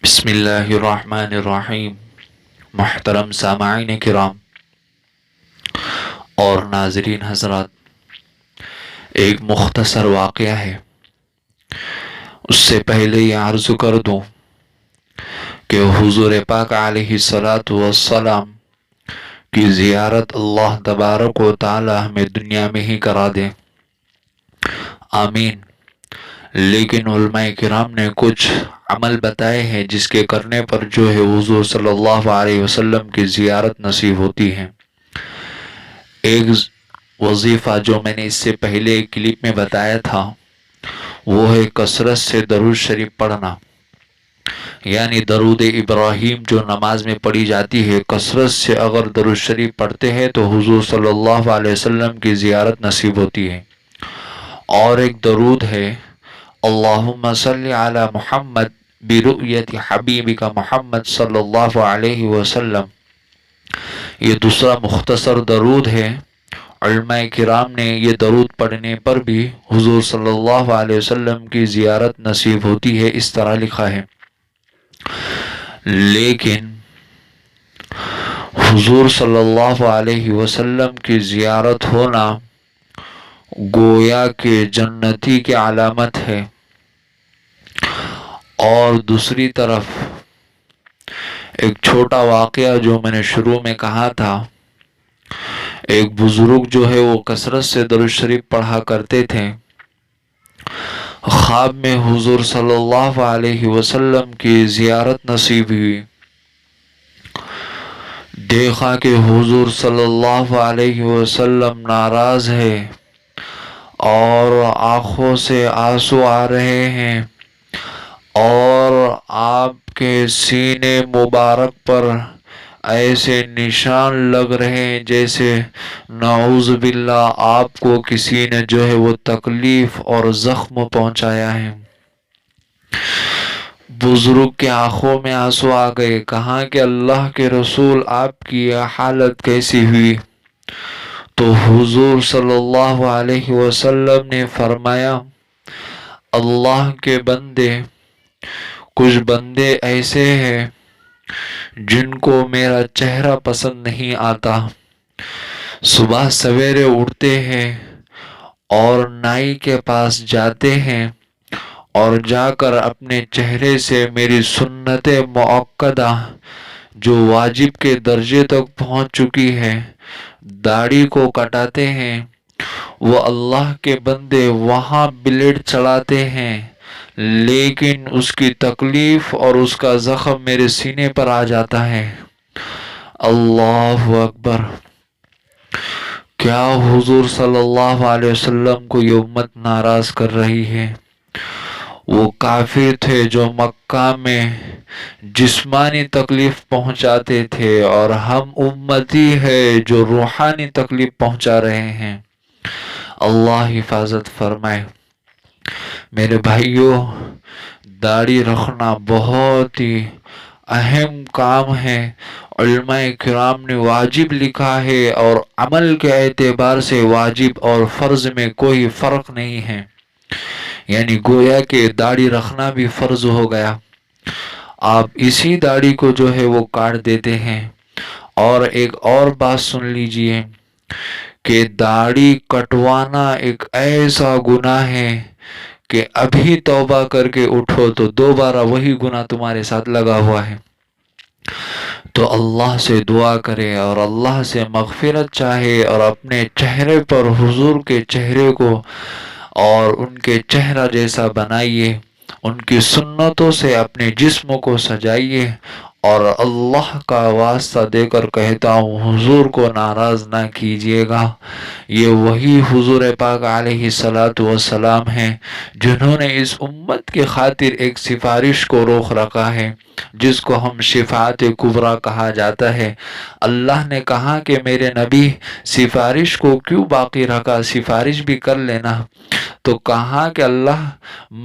بسم اللہ الرحمن الرحیم۔ محترم سامعین کرام اور ناظرین حضرات، ایک مختصر واقعہ ہے۔ اس سے پہلے یہ عرض کر دوں کہ حضور پاک علیہ الصلاۃ والسلام کی زیارت اللہ تبارک و تعالی ہمیں دنیا میں ہی کرا دے، آمین۔ لیکن علماء کرام نے کچھ عمل بتائے ہیں جس کے کرنے پر جو ہے حضور صلی اللہ علیہ وسلم کی زیارت نصیب ہوتی ہے۔ ایک وظیفہ جو میں نے اس سے پہلے ایک کلپ میں بتایا تھا وہ ہے کثرت سے درود شریف پڑھنا، یعنی درود ابراہیم جو نماز میں پڑھی جاتی ہے، کثرت سے اگر درود شریف پڑھتے ہیں تو حضور صلی اللہ علیہ وسلم کی زیارت نصیب ہوتی ہے۔ اور ایک درود ہے اللہم صلی علی محمد برؤیت حبیبک محمد صلی اللہ علیہ وسلم، یہ دوسرا مختصر درود ہے۔ علماء کرام نے یہ درود پڑھنے پر بھی حضور صلی اللہ علیہ وسلم کی زیارت نصیب ہوتی ہے، اس طرح لکھا ہے۔ لیکن حضور صلی اللہ علیہ وسلم کی زیارت ہونا گویا کہ جنتی کی علامت ہے۔ اور دوسری طرف ایک چھوٹا واقعہ جو میں نے شروع میں کہا تھا، ایک بزرگ جو ہے وہ کثرت سے درود شریف پڑھا کرتے تھے، خواب میں حضور صلی اللہ علیہ وسلم کی زیارت نصیب ہوئی۔ دیکھا کہ حضور صلی اللہ علیہ وسلم ناراض ہے اور آنکھوں سے آنسو آ رہے ہیں، اور آپ کے سینے مبارک پر ایسے نشان لگ رہے ہیں جیسے نعوذ باللہ آپ کو کسی نے جو ہے وہ تکلیف اور زخم پہنچایا ہے۔ بزرگ کے آنکھوں میں آنسو آ گئے، کہا کہ اللہ کے رسول آپ کی یہ حالت کیسی ہوئی؟ تو حضور صلی اللہ علیہ وسلم نے فرمایا، اللہ کے بندے، کچھ بندے ایسے ہیں جن کو میرا چہرہ پسند نہیں آتا، صبح سویرے اٹھتے ہیں اور نائی کے پاس جاتے ہیں اور جا کر اپنے چہرے سے میری سنت مؤکدہ جو واجب کے درجے تک پہنچ چکی ہے داڑھی کو کٹاتے ہیں۔ وہ اللہ کے بندے وہاں بلیڈ چلاتے ہیں، لیکن اس کی تکلیف اور اس کا زخم میرے سینے پر آ جاتا ہے۔ اللہ اکبر! کیا حضور صلی اللہ علیہ وسلم کو یہ امت ناراض کر رہی ہے؟ وہ کافر تھے جو مکہ میں جسمانی تکلیف پہنچاتے تھے، اور ہم امتی ہے جو روحانی تکلیف پہنچا رہے ہیں۔ اللہ حفاظت فرمائے۔ میرے بھائیوں، داڑھی رکھنا بہت ہی اہم کام ہے۔ علماء کرام نے واجب لکھا ہے، اور عمل کے اعتبار سے واجب اور فرض میں کوئی فرق نہیں ہے، یعنی گویا کہ داڑھی رکھنا بھی فرض ہو گیا۔ آپ اسی داڑھی کو جو ہے وہ کاٹ دیتے ہیں۔ اور ایک اور بات سن لیجئے کہ داڑھی کٹوانا ایک ایسا گناہ ہے کہ ابھی توبہ کر کے اٹھو تو دوبارہ وہی گناہ تمہارے ساتھ لگا ہوا ہے۔ تو اللہ سے دعا کرے اور اللہ سے مغفرت چاہے، اور اپنے چہرے پر حضور کے چہرے کو اور ان کے چہرہ جیسا بنائیے، ان کی سنتوں سے اپنے جسم کو سجائیے، اور اللہ کا واسطہ دے کر کہتا ہوں حضور کو ناراض نہ کیجیے گا۔ یہ وہی حضور پاک علیہ الصلاۃ والسلام ہیں جنہوں نے اس امت کی خاطر ایک سفارش کو روک رکھا ہے، جس کو ہم شفاعت کبریٰ کہا جاتا ہے۔ اللہ نے کہا کہ میرے نبی سفارش کو کیوں باقی رکھا، سفارش بھی کر لینا۔ تو کہا کہ اللہ،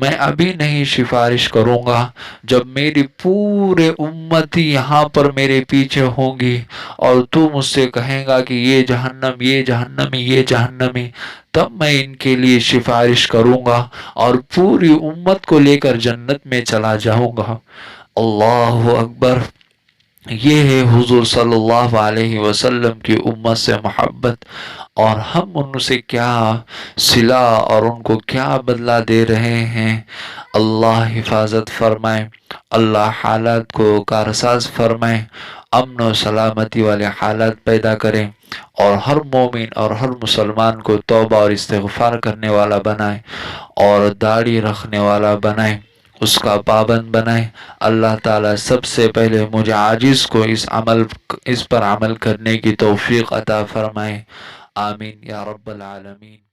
میں ابھی نہیں سفارش کروں گا، جب میری پورے امتی یہاں پر میرے پیچھے ہوں گی اور تو مجھ سے کہیں گا کہ یہ جہنم، یہ جہنمی، یہ جہنمی، تب میں ان کے لیے سفارش کروں گا اور پوری امت کو لے کر جنت میں چلا جاؤں گا۔ اللہ اکبر۔ یہ ہے حضور صلی اللہ علیہ وسلم کی امت سے محبت، اور ہم ان سے کیا صلہ اور ان کو کیا بدلہ دے رہے ہیں۔ اللہ حفاظت فرمائے، اللہ حالات کو کارساز فرمائے، امن و سلامتی والے حالات پیدا کریں، اور ہر مومن اور ہر مسلمان کو توبہ اور استغفار کرنے والا بنائے، اور داڑھی رکھنے والا بنائے، اس کا پابند بنائے۔ اللہ تعالیٰ سب سے پہلے مجھے عاجز کو اس پر عمل کرنے کی توفیق عطا فرمائے، آمین یا رب العالمین۔